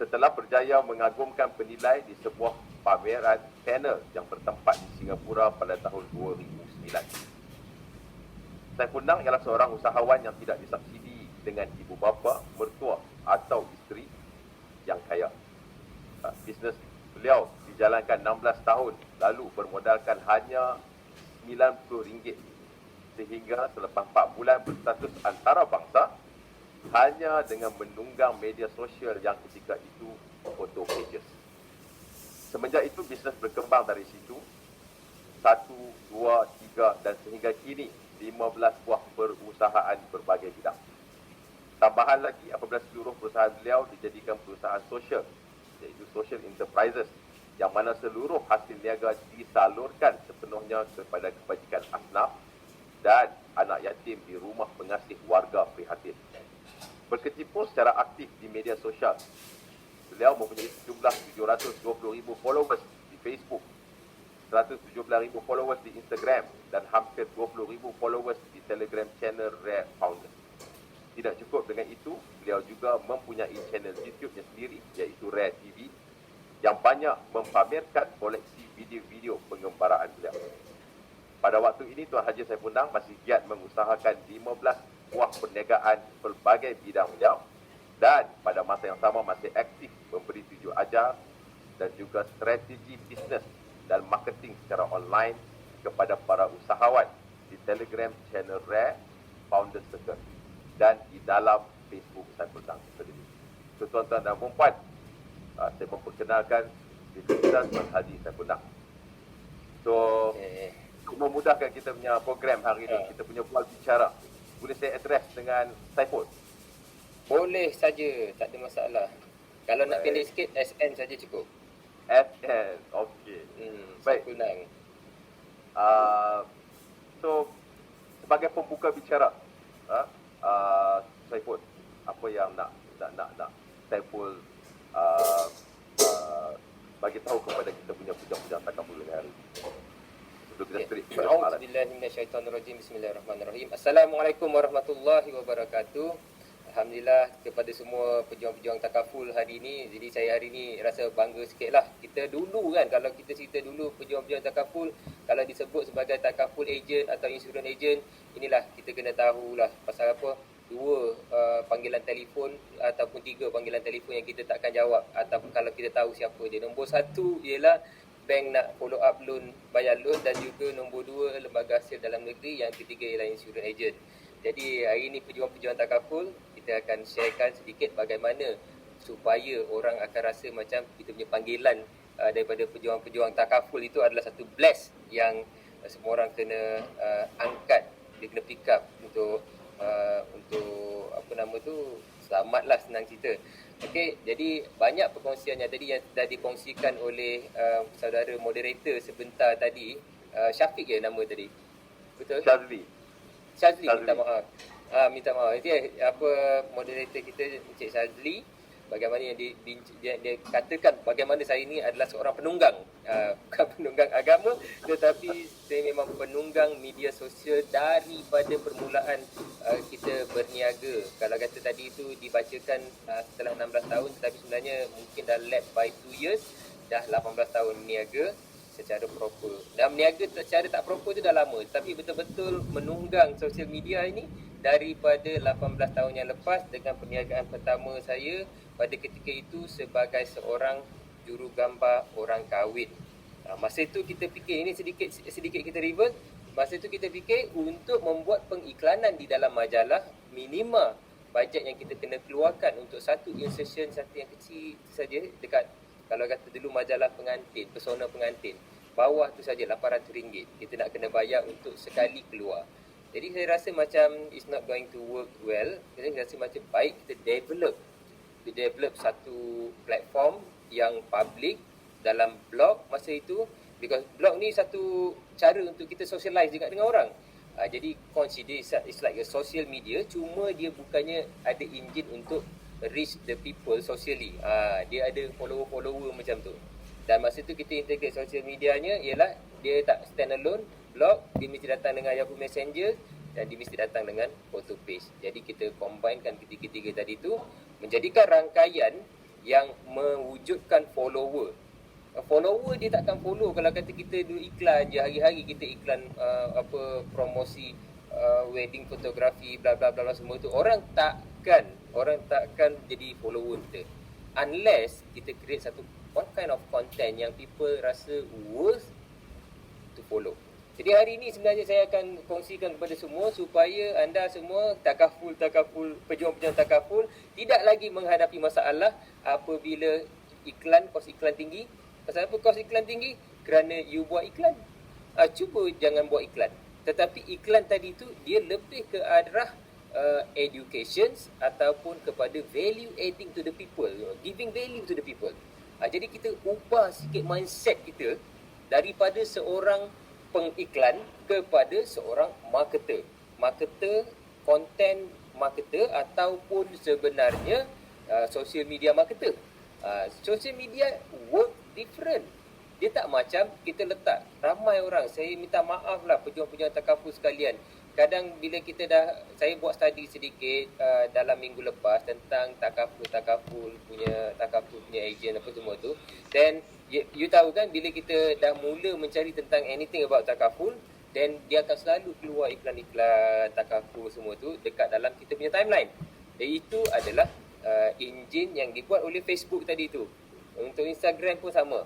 setelah berjaya mengagumkan penilai di sebuah pameran panel yang bertempat di Singapura pada tahun 2009. Saiful Nang ialah seorang usahawan yang tidak disubsidi dengan ibu bapa, mertua atau isteri yang kaya. Bisnes beliau dijalankan 16 tahun lalu bermodalkan hanya RM90, sehingga selepas 4 bulan berstatus antarabangsa hanya dengan menunggang media sosial yang ketika itu photo pages. Semenjak itu bisnes berkembang dari situ, 1, 2, 3 dan sehingga kini 15 buah perusahaan berbagai bidang. Tambahan lagi apabila seluruh perusahaan beliau dijadikan perusahaan sosial, iaitu social enterprises, yang mana seluruh hasil niaga disalurkan sepenuhnya kepada kebajikan asnaf dan anak yatim di rumah pengasih warga prihatin. Berkecimpung secara aktif di media sosial, beliau mempunyai sejumlah 720,000 followers di Facebook, 117,000 followers di Instagram dan hampir 20,000 followers di Telegram channel Rare Founders. Tidak cukup dengan itu, beliau juga mempunyai channel YouTube-nya sendiri, iaitu Rare TV, yang banyak mempamerkan koleksi video-video pengembaraan beliau. Pada waktu ini, Tuan Haji Saiful Nang masih giat mengusahakan 15 buah perniagaan pelbagai bidang beliau dan pada masa yang sama masih aktif memberi tujuh ajar dan juga strategi bisnes dan marketing secara online kepada para usahawan di Telegram channel Rare Founders Circle dan di dalam Facebook Saiful Nang sendiri. So, tuan-tuan dan puan, saya memperkenalkan diri kita Tuan Haji Saiful Nang. So, untuk memudahkan kita punya program hari ini, kita punya bual bicara, boleh saya address dengan Saiful? Boleh saja, tak ada masalah. Kalau nak pendek sikit, SN saja cukup. SN, okey. Baik. Saiful Nang. So, sebagai pembuka bicara, Saiful, apa yang nak Saiful bagi tahu kepada kita punya pujang-pujang takabul hari ini? A'udzubillahiminasyaitanirrajim. Bismillahirrahmanirrahim. Assalamualaikum warahmatullahi wabarakatuh. Alhamdulillah kepada semua pejuang-pejuang takaful hari ini. Jadi saya hari ini rasa bangga sikit lah. Kita dulu kan, kalau kita cerita dulu pejuang-pejuang takaful, kalau disebut sebagai takaful agent atau insurance agent, inilah kita kena tahulah pasal apa. 2 panggilan telefon ataupun 3 panggilan telefon yang kita takkan jawab, ataupun kalau kita tahu siapa dia. Nombor 1 ialah bank nak follow up loan, bayar loan, dan juga nombor 2 lembaga hasil dalam negeri, yang ketiga ialah insurance agent. Jadi hari ini pejuang-pejuang takaful, kita akan sharekan sedikit bagaimana supaya orang akan rasa macam kita punya panggilan daripada pejuang-pejuang takaful itu adalah satu bless yang semua orang kena angkat, dia kena pick up untuk apa nama tu, selamatlah, senang cerita. Okey, jadi banyak perkongsian yang tadi yang dah dikongsikan oleh saudara moderator sebentar tadi. Syafiq ke nama tadi? Betul? Syazli. Minta maaf. Minta maaf. Jadi apa moderator kita Encik Syazli, bagaimana yang dia katakan bagaimana saya ini adalah seorang penunggang, bukan penunggang agama, tetapi saya memang penunggang media sosial daripada permulaan kita berniaga. Kalau kata tadi itu dibacakan setelah 16 tahun, tetapi sebenarnya mungkin dah led by 2 years, dah 18 tahun niaga secara proper. Dan meniaga secara tak proper tu dah lama, tapi betul-betul menunggang sosial media ini daripada 18 tahun yang lepas dengan perniagaan pertama saya pada ketika itu sebagai seorang jurugambar orang kahwin. Masa itu kita fikir, ini sedikit kita reverse. Masa itu kita fikir untuk membuat pengiklanan di dalam majalah, minima bajet yang kita kena keluarkan untuk satu insertion, satu yang kecil saja dekat, kalau kata dulu majalah pengantin, pesona pengantin, bawah tu saja RM800 kita nak kena bayar untuk sekali keluar. Jadi saya rasa macam it's not going to work well. Jadi saya rasa macam baik kita develop satu platform yang public dalam blog masa itu, because blog ni satu cara untuk kita socialize juga dengan orang. Jadi consider it's like a social media, cuma dia bukannya ada engine untuk reach the people socially. Dia ada follower macam tu. Dan masa tu kita integrate social medianya ialah dia tak stand alone blog, dia mesti datang dengan Yahoo Messenger dan dia mesti datang dengan photo page. Jadi kita combinekan ketiga-tiga tadi tu menjadikan rangkaian yang mewujudkan follower. Follower dia takkan follow kalau kata kita dulu iklan je, hari-hari kita iklan promosi wedding fotografi bla bla bla semua tu. Orang takkan jadi follower kita unless kita create satu what kind of content yang people rasa worth to follow. Jadi hari ini sebenarnya saya akan kongsikan kepada semua supaya anda semua pejuang-pejuang takaful tidak lagi menghadapi masalah apabila kos iklan tinggi. Pasal apa kos iklan tinggi? Kerana you buat iklan. Cuba jangan buat iklan. Tetapi iklan tadi tu dia lebih ke arah education ataupun kepada value adding to the people, giving value to the people. Jadi kita ubah sikit mindset kita daripada seorang pengiklan kepada seorang marketer. Content marketer ataupun sebenarnya social media marketer. Social media work different. Dia tak macam kita letak ramai orang. Saya minta maaf lah pejuang-pejuang takaful sekalian. Kadang bila saya buat study sedikit dalam minggu lepas tentang takaful punya agent apa semua tu. Then you tahu kan bila kita dah mula mencari tentang anything about takaful, then dia akan selalu keluar iklan-iklan takaful semua tu dekat dalam kita punya timeline. Dan itu adalah engine yang dibuat oleh Facebook tadi tu. Untuk Instagram pun sama.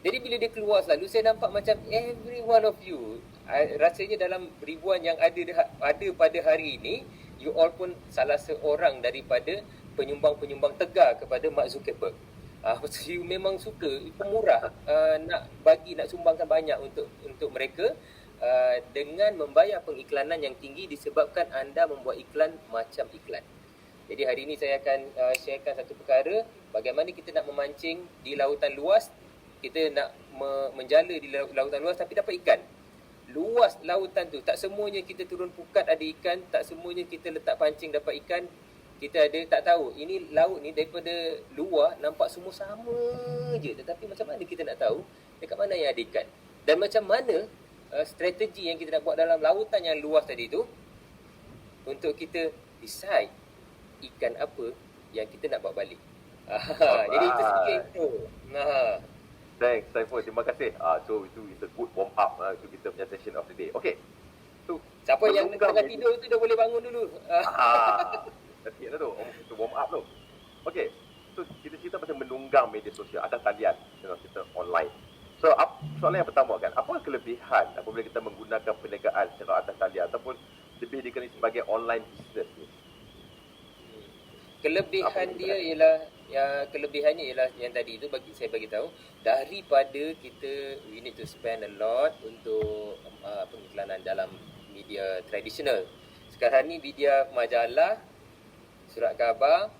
Jadi bila dia keluar selalu, saya nampak macam every one of you, rasanya dalam ribuan yang ada pada hari ini, you all pun salah seorang daripada penyumbang-penyumbang tegar kepada Mark Zuckerberg. You memang suka, pemurah, nak sumbangkan banyak untuk mereka dengan membayar pengiklanan yang tinggi disebabkan anda membuat iklan macam iklan. Jadi hari ini saya akan sharekan satu perkara, bagaimana kita nak memancing di lautan luas. Kita nak menjala di lautan luas tapi dapat ikan. Luas lautan tu, tak semuanya kita turun pukat ada ikan, tak semuanya kita letak pancing dapat ikan. Kita ada tak tahu, ini laut ni daripada luar nampak semua sama je. Tetapi macam mana kita nak tahu dekat mana yang ada ikan? Dan macam mana strategi yang kita nak buat dalam lautan yang luas tadi tu untuk kita decide ikan apa yang kita nak bawa balik. Jadi itu sedikit intro. Thanks, Saiful. Terima kasih. So itu is a good warm up to kita punya session of the day. Okay. So siapa yang tengah tidur tu dah boleh bangun dulu. Sikit lah tu. Itu warm up tu. Okay. So kita cerita pasal menunggang media sosial atas talian. Kita online. So soalan yang pertama kan, apa kelebihan apabila kita menggunakan perniagaan secara atas talian ataupun lebih dikenali sebagai online business ni? Kelebihannya ialah yang tadi tu saya bagi tahu, daripada kita we need to spend a lot untuk pengiklanan dalam media tradisional. Sekarang ni media majalah, surat khabar,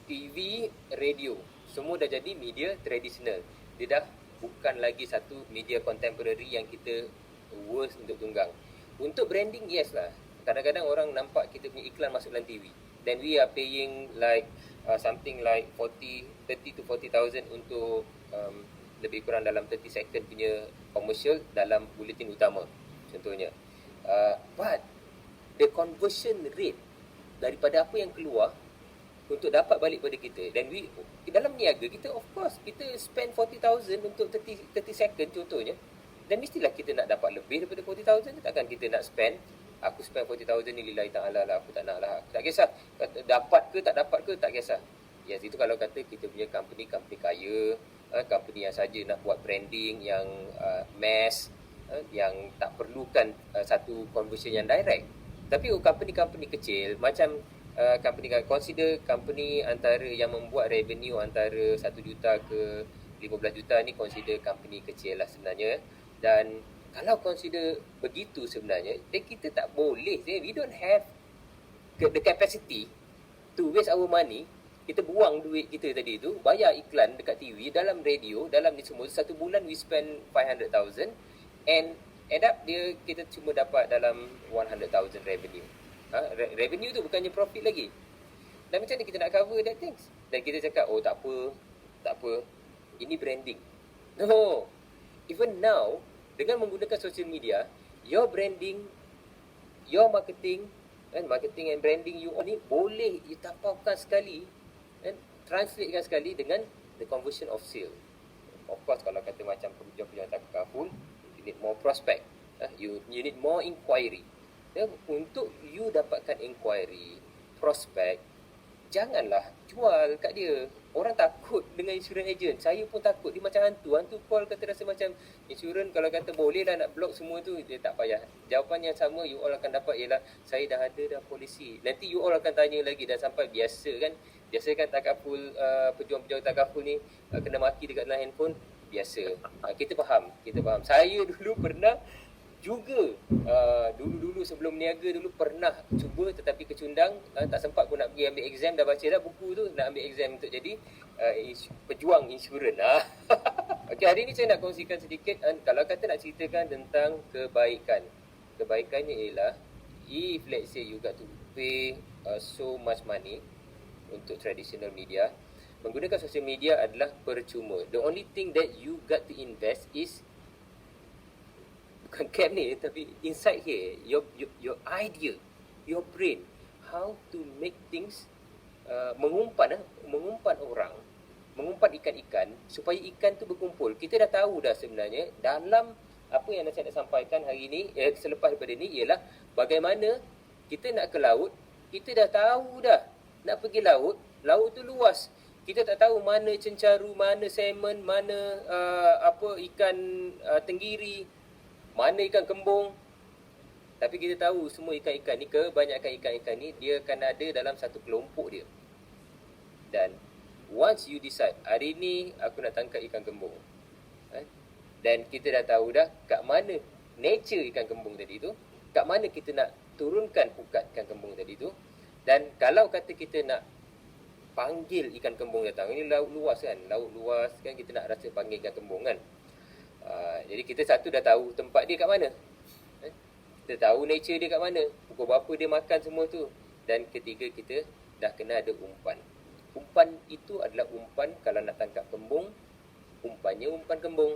TV, radio, semua dah jadi media tradisional. Dia dah bukan lagi satu media contemporary yang kita worth untuk tunggang. Untuk branding, yes lah. Kadang-kadang orang nampak kita punya iklan masuk dalam TV. Then we are paying like something like 30 to 40,000 untuk lebih kurang dalam 30 second punya commercial dalam bulletin utama contohnya. But the conversion rate daripada apa yang keluar untuk dapat balik pada kita, dan we dalam niaga kita, of course kita spend 40,000 untuk 30 second contohnya, dan mestilah kita nak dapat lebih daripada 40,000. Takkan kita nak spend, aku spend 40,000 ni lillahi ta'ala lah, aku tak nak lah, tak kisah dapat ke tak kisah. Yes, itu kalau kata kita punya company kaya, company yang saja nak buat branding yang mass, yang tak perlukan satu conversion yang direct. Tapi company-company kecil macam consider company antara yang membuat revenue antara 1 juta ke 15 juta ni, consider company kecil lah sebenarnya. Dan kalau consider begitu sebenarnya, then kita tak boleh, we don't have the capacity to waste our money. Kita buang duit kita tadi tu, bayar iklan dekat TV, dalam radio, dalam ni semua. Satu bulan we spend 500,000 and end up kita cuma dapat dalam 100,000 revenue. Revenue tu bukannya profit lagi. Dan macam mana kita nak cover that things? Dan kita cakap, oh tak apa, ini branding. No, even now, dengan menggunakan social media, your branding, your marketing and branding you ni boleh you tapaukan sekali translatekan sekali dengan the conversion of sale. Of course, kalau kata macam pejuang-pejuang takaful, you need more prospect. You need more inquiry. Untuk you dapatkan inquiry, prospect, janganlah jual kat dia. Orang takut dengan insurance agent. Saya pun takut. Dia macam hantu. Hantu call kata rasa macam insurance kalau kata boleh lah nak block semua tu, dia tak payah. Jawapan yang sama you all akan dapat ialah saya dah ada dah polisi. Nanti you all akan tanya lagi dah sampai biasa kan. Biasa kan takaful, pejuang-pejuang takaful ni kena maki dekat dalam handphone. Biasa. Kita faham. Saya dulu pernah juga dulu sebelum niaga dulu pernah cuba tetapi kecundang, tak sempat pun nak pergi ambil exam, dah baca dah buku tu nak ambil exam untuk jadi pejuang insurans. Okey, hari ni saya nak kongsikan sedikit kalau kata nak ceritakan tentang kebaikannya ialah if let's say you got to pay so much money untuk traditional media, menggunakan social media adalah percuma. The only thing that you got to invest is bukan cap ni, tapi inside here, your idea, your brain, how to make things mengumpan orang, mengumpan ikan-ikan supaya ikan tu berkumpul. Kita dah tahu dah sebenarnya dalam apa yang saya nak sampaikan hari ni, selepas daripada ni ialah bagaimana kita nak ke laut, kita dah tahu dah nak pergi laut tu luas. Kita tak tahu mana cencaru, mana salmon, mana ikan tenggiri, mana ikan kembung. Tapi kita tahu semua ikan-ikan ni, kebanyakan ikan-ikan ni dia akan ada dalam satu kelompok dia. Dan once you decide, hari ni aku nak tangkap ikan kembung, dan kita dah tahu dah kat mana nature ikan kembung tadi tu, kat mana kita nak turunkan pukat ikan kembung tadi tu. Dan kalau kata kita nak panggil ikan kembung datang, ini laut luas kan, kita nak rasa panggil ikan kembung kan. Jadi kita satu dah tahu tempat dia kat mana, kita tahu nature dia kat mana, pukul berapa dia makan semua tu. Dan ketiga, kita dah kena ada umpan. Umpan itu adalah umpan kalau nak tangkap kembung, umpannya umpan kembung.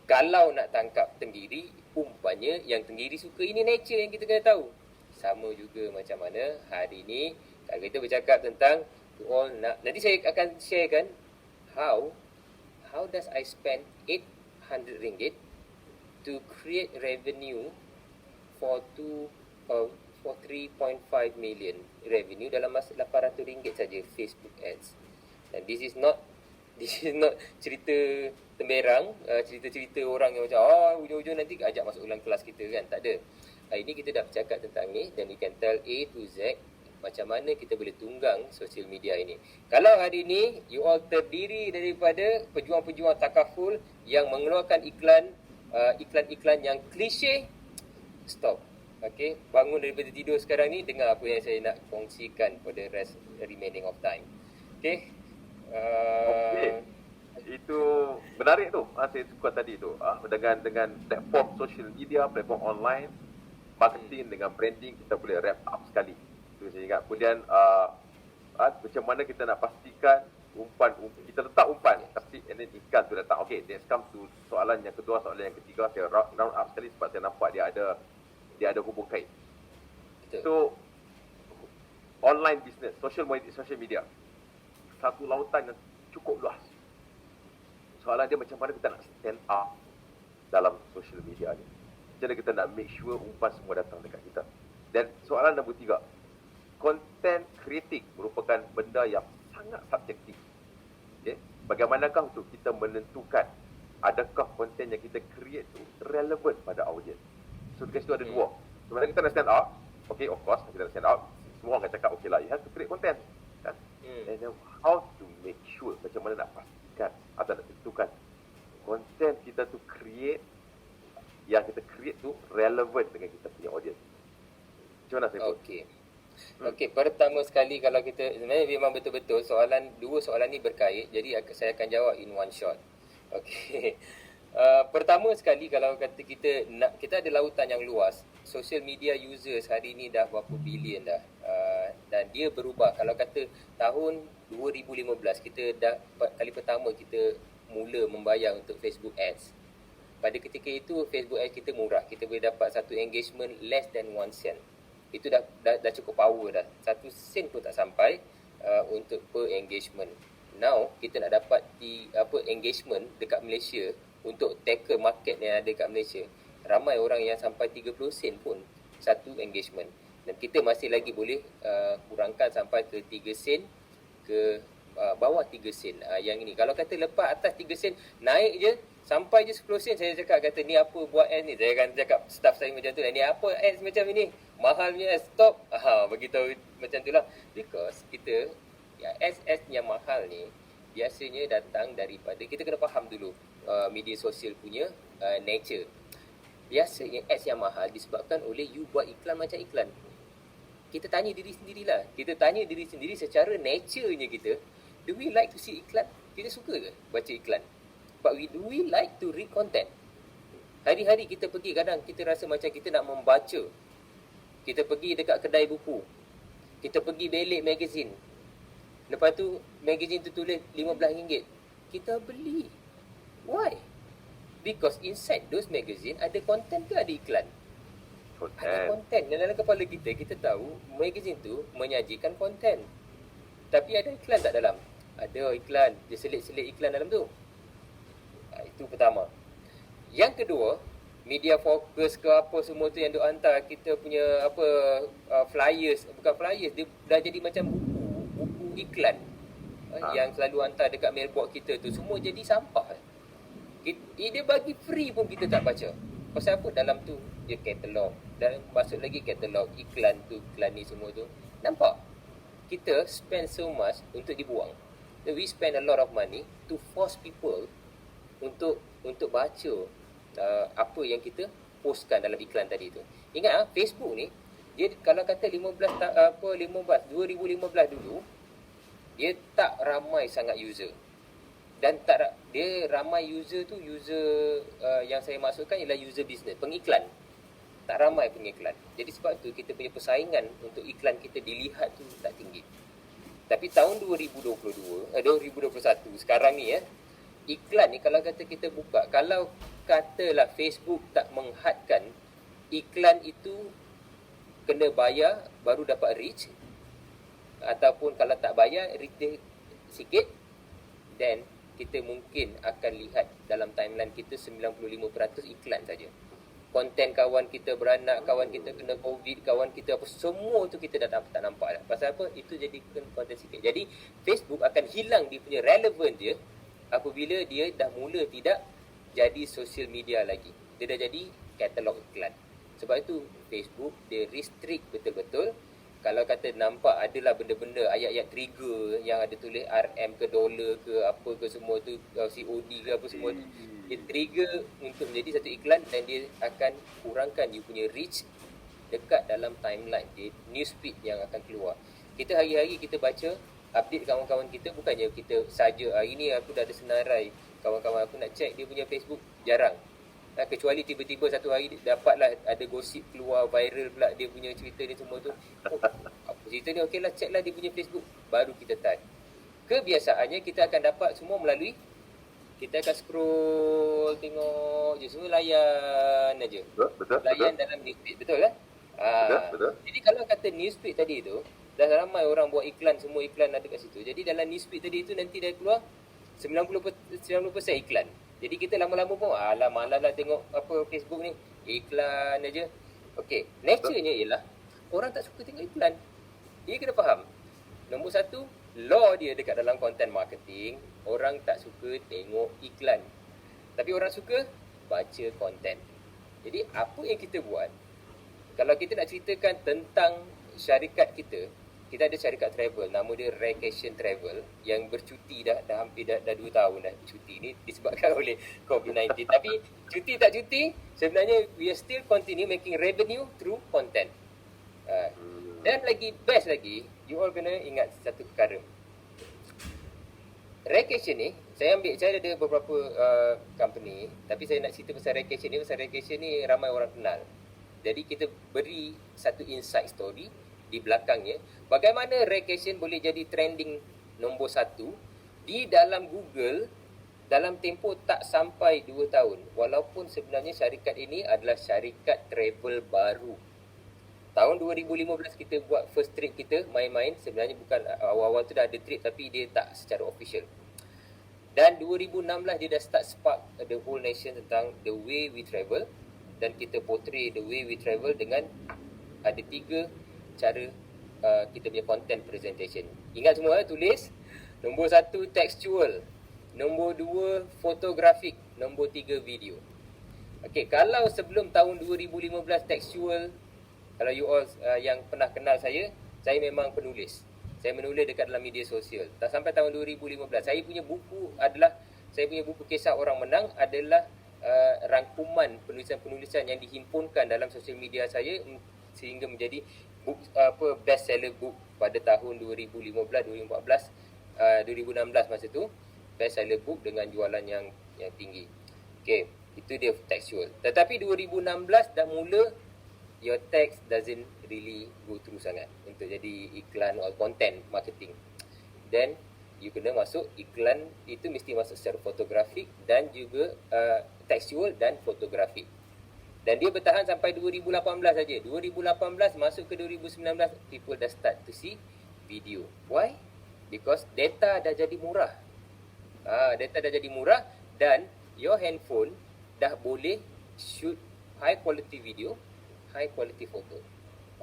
Kalau nak tangkap tenggiri, umpannya yang tenggiri suka. Ini nature yang kita kena tahu. Sama juga macam mana hari ni kalau kita bercakap tentang nanti saya akan sharekan how does I spend RM800 to create revenue for 3.5 million revenue dalam masa RM800 saja Facebook ads. Dan this is not cerita temberang, cerita-cerita orang yang macam hujung-hujung nanti ajak masuk ulang kelas kita kan, tak ada. Hari ni kita dah bercakap tentang ni dan we can tell A to Z macam mana kita boleh tunggang sosial media ini. Kalau hari ni you all terdiri daripada pejuang-pejuang takaful yang mengeluarkan iklan-iklan yang klise, stop. Okay, bangun daripada tidur sekarang ni, dengar apa yang saya nak kongsikan for the rest remaining of time. Okay. Okay. Itu menarik tu. Saya suka tadi tu. Dengan platform social media, platform online, marketing dengan branding, kita boleh wrap up sekali. Itu saya ingat. Kemudian macam mana kita nak pastikan umpan kita letak umpan, tapi and then ikan tu datang. Okay, let's come to soalan yang kedua, soalan yang ketiga. Saya round up sekali sebab saya nampak dia ada hubung kait. So online business, social media, satu lautan yang cukup luas. Soalan dia macam mana kita nak stand up dalam social media ni. Macam mana kita nak make sure umpan semua datang dekat kita. Dan soalan nombor 3, content kritik merupakan benda yang sangat subjektif. Okay? Bagaimanakah untuk kita menentukan adakah konten yang kita create tu relevant pada audience. So dekat situ ada dua. Sebenarnya kita nak stand out. Okay, of course kita nak stand out. Semua orang akan cakap okay lah, you have to create content kan? And then how to make sure, macam mana nak pastikan atau nak tentukan konten kita tu yang kita create tu relevant dengan kita punya audience. Macam mana saya buat? Okey, pertama sekali kalau kita sebenarnya memang betul-betul dua soalan ni berkait, jadi saya akan jawab in one shot. Okey. Pertama sekali kalau kata kita ada lautan yang luas, social media users hari ni dah berapa bilion dah. Dan dia berubah. Kalau kata tahun 2015 kita dah kali pertama kita mula membayar untuk Facebook Ads. Pada ketika itu Facebook Ads kita murah. Kita boleh dapat satu engagement less than 1 cent. Itu dah cukup power dah. 1 sen pun tak sampai. untuk per engagement. Now kita nak dapat engagement dekat Malaysia untuk tackle market yang ada dekat Malaysia. Ramai orang yang sampai 30 sen pun satu engagement. Dan kita masih lagi boleh kurangkan sampai ke 3 sen ke bawah 3 sen. Yang ini kalau kata lepas atas 3 sen naik je sampai je 10 sen, saya cakap kata ni apa buat ads ni. Saya akan cakap staff saya macam tu lah, ni apa ads macam ini, mahal punya ads, stop. Beritahu macam tu lah. Because kita ads yang mahal ni biasanya datang daripada, kita kena faham dulu media sosial punya nature. Biasanya ads yang mahal disebabkan oleh you buat iklan macam iklan. Kita tanya diri sendirilah. Kita tanya diri sendiri secara nature-nya kita, do we like to see iklan? Kita suka ke baca iklan? But do we like to read content? Hari-hari kita pergi, kadang kita rasa macam kita nak membaca. Kita pergi dekat kedai buku. Kita pergi belik magazine. Lepas tu magazine tu tulis RM15. Kita beli. Why? Because inside those magazine ada content ke ada iklan? Ada content. Dan dalam kepala kita, kita tahu magazine tu menyajikan content. Tapi ada iklan tak dalam? Ada iklan. Dia selit-selit iklan dalam tu. Itu pertama. Yang kedua, media fokus ke apa semua tu yang duk hantar kita punya flyers, bukan flyers, dia dah jadi macam buku iklan yang selalu hantar dekat mailbox kita tu, semua jadi sampah. Dia bagi free pun kita tak baca. Pasal apa? Dalam tu dia katalog, dan masuk lagi katalog iklan tu, iklan ni semua tu. Nampak? Kita spend so much untuk dibuang. We spend a lot of money to force people untuk baca apa yang kita postkan dalam iklan tadi tu. Ingat Facebook ni, dia kalau kata 2015 dulu, dia tak ramai sangat user. Dan dia ramai user tu, yang saya maksudkan ialah user business, pengiklan. Tak ramai pengiklan. Jadi sebab tu kita punya persaingan untuk iklan kita dilihat tu tak tinggi. Tapi tahun 2021 sekarang ni iklan ni kalau kata kita buka, kalau katalah Facebook tak menghadkan iklan itu kena bayar baru dapat reach, ataupun kalau tak bayar reach sikit, then kita mungkin akan lihat dalam timeline kita 95% iklan saja. Konten kawan kita beranak, kawan kita kena COVID, kawan kita apa, semua tu kita dah tak nampak dah. Pasal apa? Itu jadi konten sikit. Jadi Facebook akan hilang dia punya relevant dia apabila dia dah mula tidak jadi social media lagi. Dia dah jadi katalog iklan. Sebab itu Facebook dia restrict betul-betul. Kalau kata nampak adalah benda-benda ayat-ayat trigger yang ada tulis RM ke dolar ke apa ke semua tu, COD ke apa semua tu, dia trigger untuk menjadi satu iklan, dan dia akan kurangkan you punya reach dekat dalam timeline dia, newsfeed yang akan keluar. Kita hari-hari kita baca update kawan-kawan kita, bukannya kita saja hari ni aku dah ada senarai kawan-kawan aku nak check dia punya Facebook, jarang. Kecuali tiba-tiba satu hari dapatlah ada gosip keluar viral pula dia punya cerita ni semua tu. Apa cerita ni, okeylah check lah dia punya Facebook, baru kita type. Kebiasaannya kita akan dapat semua melalui, kita akan scroll tengok je, semua layan aja. Betul. Layan dalam newsfeed, betul kan? Betul. Jadi kalau kata newsfeed tadi tu, dah ramai orang buat iklan, semua iklan ada kat situ. Jadi dalam newsfeed tadi tu nanti dah keluar 90% iklan. Jadi kita lama-lama pun malas lah tengok apa Facebook ni, iklan aja. Okey, nature-nya ialah orang tak suka tengok iklan. Dia kena faham. Nombor satu, law dia dekat dalam content marketing, orang tak suka tengok iklan. Tapi orang suka baca content. Jadi apa yang kita buat, kalau kita nak ceritakan tentang syarikat kita, kita ada syarikat travel, nama dia Raycation Travel, yang bercuti dah hampir dah 2 tahun dah bercuti ni disebabkan oleh COVID-19. Tapi cuti tak cuti, sebenarnya we are still continue making revenue through content. Dan lagi best lagi, you all kena ingat satu perkara. Raycation ni, saya ada beberapa company, tapi saya nak cerita pasal Raycation ni ramai orang kenal. Jadi kita beri satu insight story di belakangnya, bagaimana Raycation boleh jadi trending nombor 1 di dalam Google dalam tempoh tak sampai 2 tahun. Walaupun sebenarnya syarikat ini adalah syarikat travel baru. Tahun 2015 kita buat first trip kita main-main. Sebenarnya bukan awal-awal tu dah ada trip tapi dia tak secara official. Dan 2016 dia dah start spark the whole nation tentang the way we travel, dan kita portray the way we travel dengan ada 3 cara kita punya content presentation. Ingat semua tulis. Nombor 1 textual, nombor 2 photographic, nombor 3 video. Okey, kalau sebelum tahun 2015 textual, kalau you all yang pernah kenal saya memang penulis. Saya menulis dekat dalam media sosial. Tak sampai tahun 2015, saya punya buku kisah orang menang adalah rangkuman penulisan-penulisan yang dihimpunkan dalam sosial media saya sehingga menjadi book, best seller book pada tahun 2015, 2014, 2016 masa tu, best seller book dengan jualan yang tinggi. Okey, itu dia textual. Tetapi 2016 dah mula your text doesn't really go through sangat untuk jadi iklan or content marketing. Then you kena masuk iklan, itu mesti masuk secara fotografik dan juga textual dan fotografik. Dan dia bertahan sampai 2018 saja. 2018 masuk ke 2019, people dah start to see video. Why? Because data dah jadi murah. Data dah jadi murah dan your handphone dah boleh shoot high quality video, high quality photo.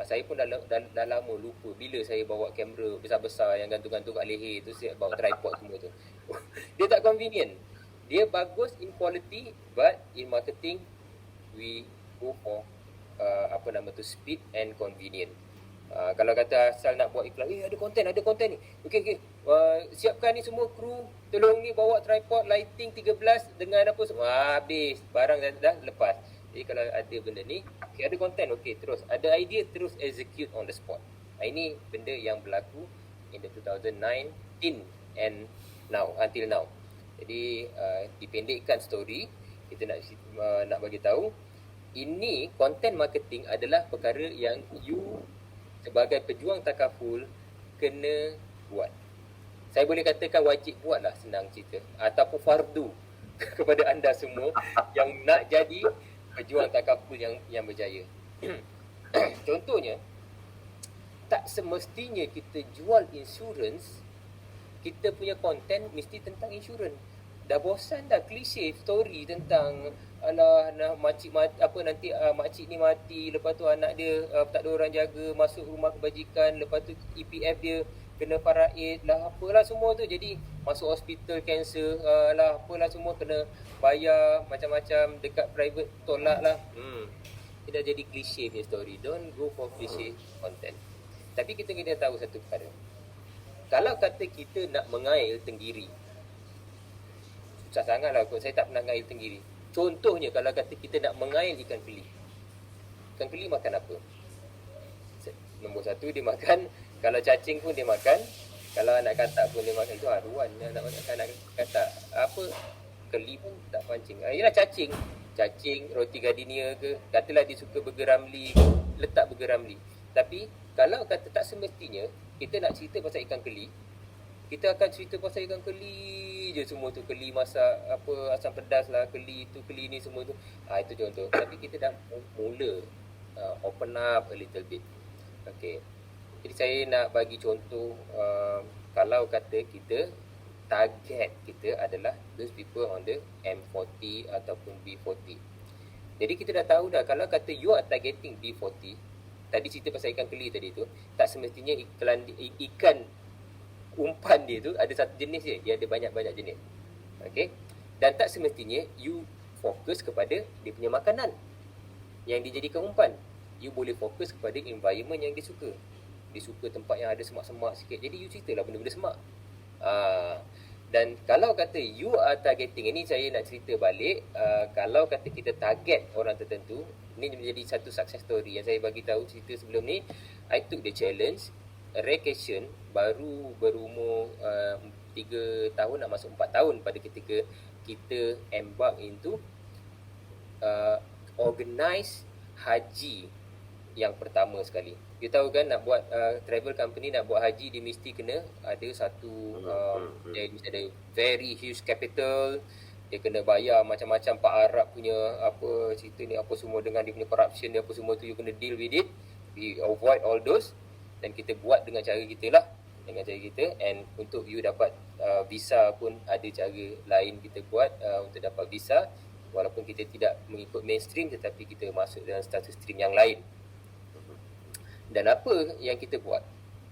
Saya pun dah lama lupa bila saya bawa kamera besar-besar yang gantung-gantung kat leher tu, saya bawa tripod semua tu. Dia tak convenient. Dia bagus in quality, but in marketing we go for speed and convenient. Kalau kata asal nak buat iklan, ada konten ni. Okey. Siapkan ni semua kru, tolong ni bawa tripod, lighting 13 dengan apa semua. Habis, barang dah lepas. Jadi kalau ada benda ni, ada konten, terus. Ada idea, terus execute on the spot. Ini benda yang berlaku in the 2019 and now, until now. Jadi, dipendekkan story, kita nak bagi tahu, ini content marketing adalah perkara yang you sebagai pejuang takaful kena buat. Saya boleh katakan wajib buatlah, senang cerita. Ataupun fardu kepada anda semua yang nak jadi pejuang takaful yang berjaya. Contohnya, tak semestinya kita jual insurans, kita punya konten mesti tentang insurans. Dah bosan dah klise story tentang makcik ni mati, lepas tu anak dia tak ada orang jaga, masuk rumah kebajikan, lepas tu EPF dia kena faraid lah, apalah semua tu. Jadi masuk hospital cancer lah, apalah semua kena bayar macam-macam, dekat private tolak lah. Dia dah jadi klise punya story. Don't go for klise content. Tapi kita kena tahu satu perkara. Kalau kata kita nak mengail tenggiri, susah sangat lah kot, saya tak pernah mengail tenggiri. Contohnya kalau kata kita nak mengail ikan keli. Ikan keli makan apa? Nombor 1 dia makan, kalau cacing pun dia makan, kalau anak katak pun dia makan. Itu haruan anak katak. Apa? Keli pun tak pancing. Ialah cacing, roti gardenia ke, katalah dia suka burger ramly, letak burger ramly. Tapi kalau kata tak semestinya kita nak cerita pasal ikan keli, kita akan cerita pasal ikan keli je semua tu. Keli masak asam pedas lah, keli tu, keli ni, semua tu. Itu contoh. Tapi kita dah mula open up a little bit. Okay. Jadi saya nak bagi contoh, kalau kata kita target kita adalah those people on the M40 ataupun B40. Jadi kita dah tahu dah, kalau kata you are targeting B40, tadi cerita pasal ikan keli tadi tu, tak semestinya ikan umpan dia tu ada satu jenis je, dia ada banyak-banyak jenis. Okey. Dan tak semestinya you fokus kepada dia punya makanan yang dijadikan umpan. You boleh fokus kepada environment yang dia suka. Dia suka tempat yang ada semak-semak sikit. Jadi you ceritalah benda-benda semak. Dan kalau kata you are targeting, ini saya nak cerita balik, kalau kata kita target orang tertentu, ini menjadi satu success story yang saya bagi tahu cerita sebelum ni. I took the challenge, Raycation baru berumur 3 tahun nak masuk 4 tahun pada ketika kita embark into organize haji yang pertama sekali. You tahu kan, nak buat travel company, nak buat haji, dia mesti kena ada satu dia mesti ada very huge capital. Dia kena bayar macam-macam Pak Arab punya apa cerita ni, apa semua dengan dia punya corruption dia, apa semua tu you kena deal with it. we avoid all those dan kita buat dengan cara kita lah, dengan cara kita. And untuk you dapat visa pun ada cara lain kita buat untuk dapat visa, walaupun kita tidak mengikut mainstream tetapi kita masuk dalam status stream yang lain. Dan apa yang kita buat?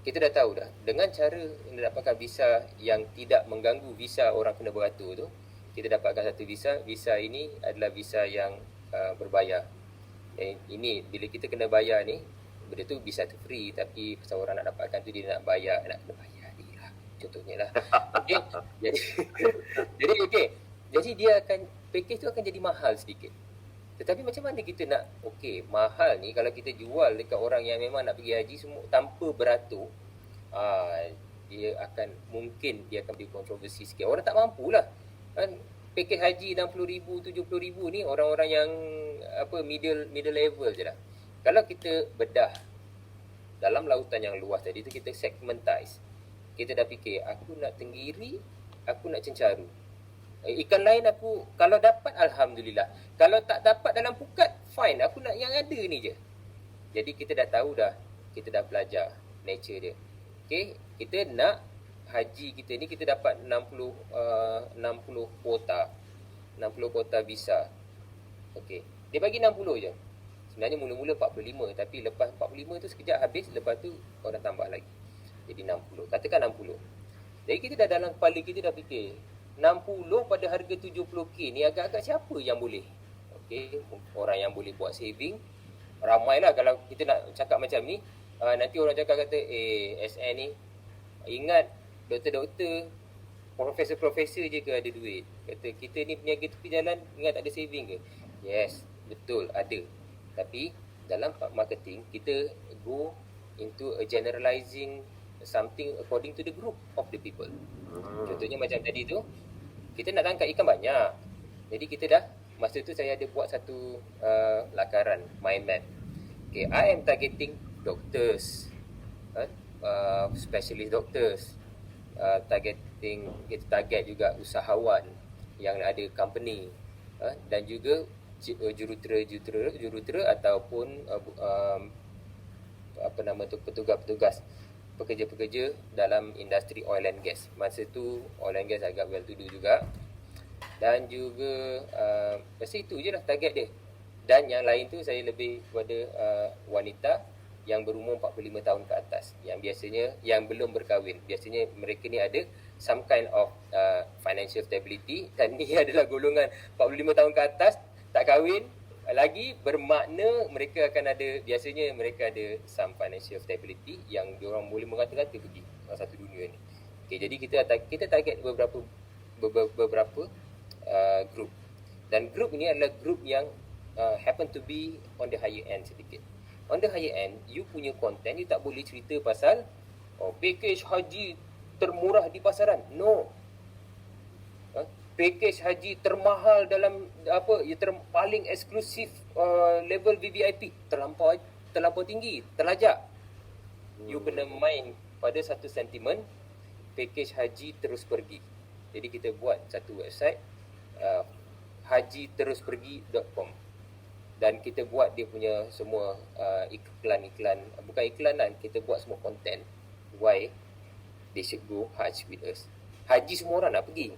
Kita dah tahu dah, dengan cara mendapatkan visa yang tidak mengganggu visa orang kena beratur tu, kita dapatkan satu visa. Visa ini adalah visa yang berbayar. Ini bila kita kena bayar ni, benda tu visa tu free, tapi pasal orang nak dapatkan tu dia nak bayar, nak kena bayar dia lah, contohnya lah. Okay? Jadi okey. Jadi dia akan, package tu akan jadi mahal sedikit. Tetapi macam mana kita nak, okey, mahal ni kalau kita jual dekat orang yang memang nak pergi haji semua tanpa beratur, dia akan, mungkin dia akan beri kontroversi sikit. Orang tak mampulah. Kan package haji 60,000, 70,000 ni orang-orang yang middle level je lah. Kalau kita bedah dalam lautan yang luas tadi tu, kita segmentize. Kita dah fikir, aku nak tenggiri, aku nak cencaru. Ikan lain aku, kalau dapat Alhamdulillah. Kalau tak dapat dalam pukat, fine, aku nak yang ada ni je. Jadi kita dah tahu dah, kita dah belajar nature dia. Okay, kita nak haji kita ni, kita dapat 60 kuota. 60 kuota visa. Okay, dia bagi 60 je. Sebenarnya mula-mula 45, tapi lepas 45 tu sekejap habis, lepas tu orang tambah lagi. Jadi 60, katakan 60. Jadi kita dah dalam kepala kita dah fikir, 60 pada harga 70k ni agak-agak siapa yang boleh? Okey, orang yang boleh buat saving. Ramailah kalau kita nak cakap macam ni. Nanti orang cakap kata, SN ni, ingat doktor-doktor, profesor-profesor je ke ada duit? Kata, kita ni peniaga tepi jalan, ingat tak ada saving ke? Yes, betul, ada. Tapi dalam marketing, kita go into a generalizing something according to the group of the people. Contohnya macam tadi tu, kita nak tangkap ikan banyak. Jadi kita dah, masa tu saya ada buat satu lakaran, mind map. Okay, I am targeting doctors, specialist doctors, kita target juga usahawan yang ada company, dan juga jurutera ataupun petugas-petugas, pekerja-pekerja dalam industri oil and gas. Masa tu oil and gas agak well to do juga. Dan juga masa itu je lah target dia. Dan yang lain tu saya lebih kepada wanita yang berumur 45 tahun ke atas, yang biasanya yang belum berkahwin. Biasanya mereka ni ada some kind of financial stability, dan ni adalah golongan 45 tahun ke atas, tak kahwin lagi, bermakna mereka akan ada, biasanya mereka ada some financial stability yang diorang boleh mengata-kata pergi satu dunia ni. Okay, jadi kita target beberapa group, dan group ni adalah group yang happen to be on the higher end sedikit. On the higher end, you punya content, you tak boleh cerita pasal package haji termurah di pasaran. No. Package haji termahal dalam paling eksklusif, level VVIP, terlampau tinggi, terlajak. You kena main pada satu sentimen, package haji terus pergi. Jadi kita buat satu website, hajiteruspergi.com, dan kita buat dia punya semua iklan-iklan, bukan iklan lah, kita buat semua konten why they should go Hajj with us. Haji semua orang nak pergi.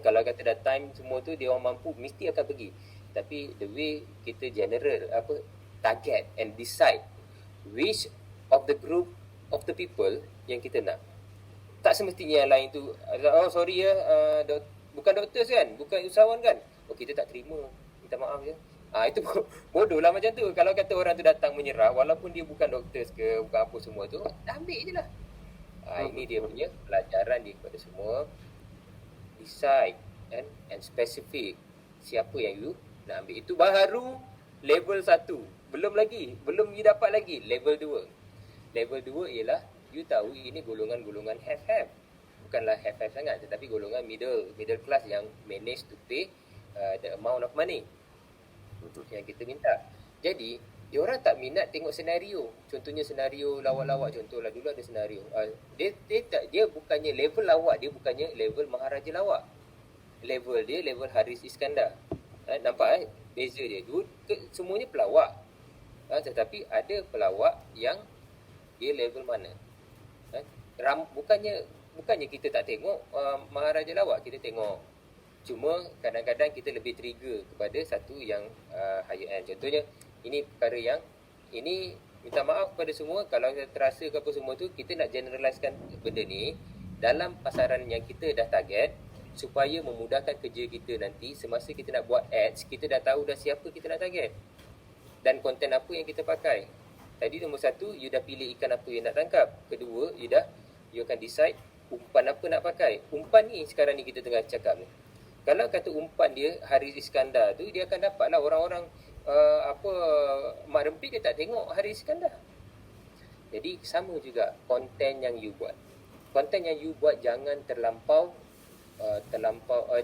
Kalau kata dah time semua tu dia orang mampu, mesti akan pergi. Tapi the way kita general target and decide which of the group of the people yang kita nak. Tak semestinya yang lain tu, sorry ya, bukan doktor kan, bukan usahawan kan, kita tak terima, minta maaf je. Itu bodoh lah macam tu. Kalau kata orang tu datang menyerah, walaupun dia bukan doktor ke, bukan apa semua tu, ambil je lah. Ini dia punya pelajaran dia kepada semua. Decide and specific siapa yang you nak ambil. Itu baru level 1. Belum you dapat lagi level 2. Level 2 ialah you tahu ini golongan-golongan have. Bukanlah have sangat, tetapi golongan middle class yang manage to pay the amount of money yang kita minta. Jadi diorang tak minat tengok senario. Contohnya senario lawak-lawak, contohlah dulu ada senario, dia bukannya level lawak, dia bukannya level Maharaja lawak. Level dia level Haris Iskandar. Nampak beza dia. Semuanya pelawak. Tetapi ada pelawak yang dia level mana. Bukannya kita tak tengok Maharaja Lawak, kita tengok. Cuma kadang-kadang kita lebih trigger kepada satu yang higher end. Contohnya, ini perkara yang, ini minta maaf kepada semua kalau terasa ke apa semua tu, kita nak generalisekan benda ni dalam pasaran yang kita dah target, supaya memudahkan kerja kita nanti semasa kita nak buat ads, kita dah tahu dah siapa kita nak target dan konten apa yang kita pakai. Tadi nombor satu, you dah pilih ikan apa yang nak tangkap. Kedua, you akan decide umpan apa nak pakai. Umpan ni sekarang ni kita tengah cakap ni, kalau kata umpan dia Haris Iskandar tu, dia akan dapatlah orang-orang Mak Rempit dia tak tengok Haris Iskandar. Jadi sama juga konten yang you buat. Konten yang you buat jangan terlampau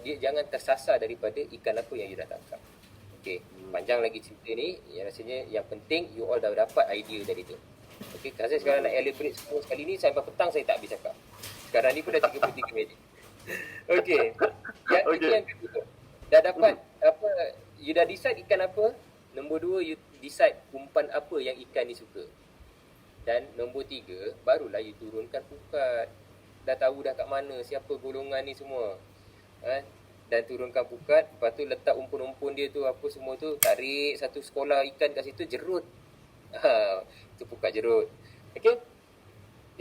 dia jangan tersasar daripada ikan apa yang you dah tangkap. Okey, panjang lagi cerita ni. Rasanya yang penting you all dah dapat idea dari tu. Okey, saya sekarang nak elaborate semua sekali ni, sampai petang saya tak habis cakap. Sekarang ni pun dah 33 minit. Okey. Itu yang kedua. Dah dapat you dah decide ikan apa. Nombor 2, you decide umpan apa yang ikan ni suka. Dan nombor 3, barulah you turunkan pukat. Dah tahu dah kat mana, siapa golongan ni semua. Dan turunkan pukat, lepas tu letak umpun-umpun dia tu, apa semua tu, tarik satu sekolah ikan kat situ, jerut. Itu pukat jerut. Okey?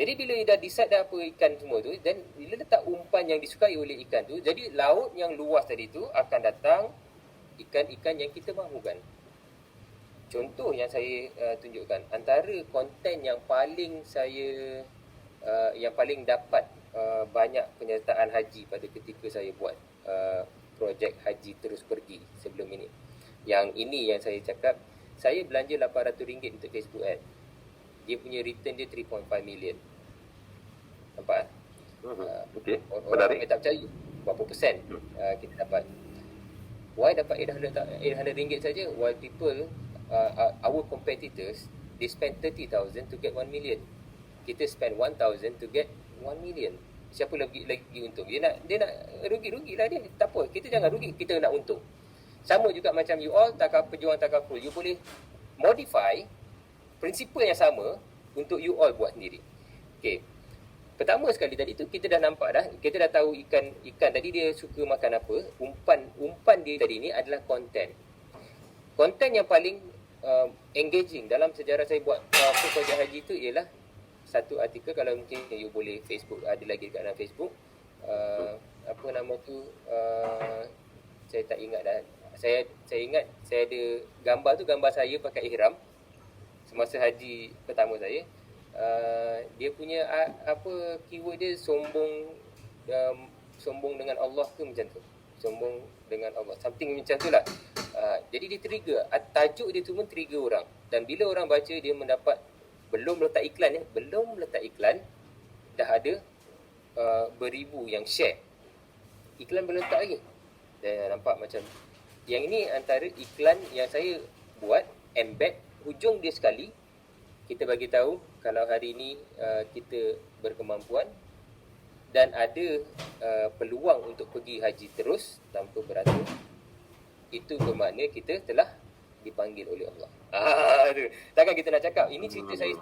Jadi bila you dah decide dah apa ikan semua tu, dan bila letak umpan yang disukai oleh ikan tu, jadi laut yang luas tadi tu akan datang ikan-ikan yang kita mahukan. Contoh yang saya tunjukkan, antara konten yang paling saya yang paling dapat banyak penyertaan haji pada ketika saya buat projek Haji Terus Pergi sebelum ini. Yang ini yang saya cakap, saya belanja RM800 untuk Facebook ad. Dia punya return dia 3.5 million. Nampak? Okey, Orang menarik. tak percaya berapa persen kita dapat. Why dapat RM800 saja? While people, our competitors, they spend 30,000 to get 1 million. Kita spend 1,000 to get 1 million. Siapa lagi untung? Dia nak rugi-rugilah dia. Tak apa, kita jangan rugi, kita nak untung. Sama juga macam you all pejuang takaful. You boleh modify prinsipal yang sama untuk you all buat sendiri. Okey. Pertama sekali tadi tu kita dah nampak dah, kita dah tahu ikan tadi dia suka makan apa. Umpan dia tadi ni adalah konten. Konten yang paling engaging dalam sejarah saya buat projek haji tu ialah satu artikel, kalau mungkin you boleh Facebook, ada lagi dekat dalam Facebook, apa nama tu, saya tak ingat dah. Saya ingat saya ada gambar tu, gambar saya pakai ihram semasa haji pertama saya. Dia punya keyword dia sombong dengan Allah ke macam tu, sombong dengan Allah, something macam tu lah. Jadi dia trigger, tajuk dia tu pun trigger orang, dan bila orang baca dia mendapat, belum letak iklan dah ada beribu yang share. Iklan belum letak lagi. Dan nampak macam yang ini antara iklan yang saya buat, embed hujung dia sekali. Kita bagi tahu kalau hari ini kita berkemampuan dan ada peluang untuk pergi haji terus tanpa beratur, itu bermakna kita telah dipanggil oleh Allah. Takkan kita nak cakap ini cerita saya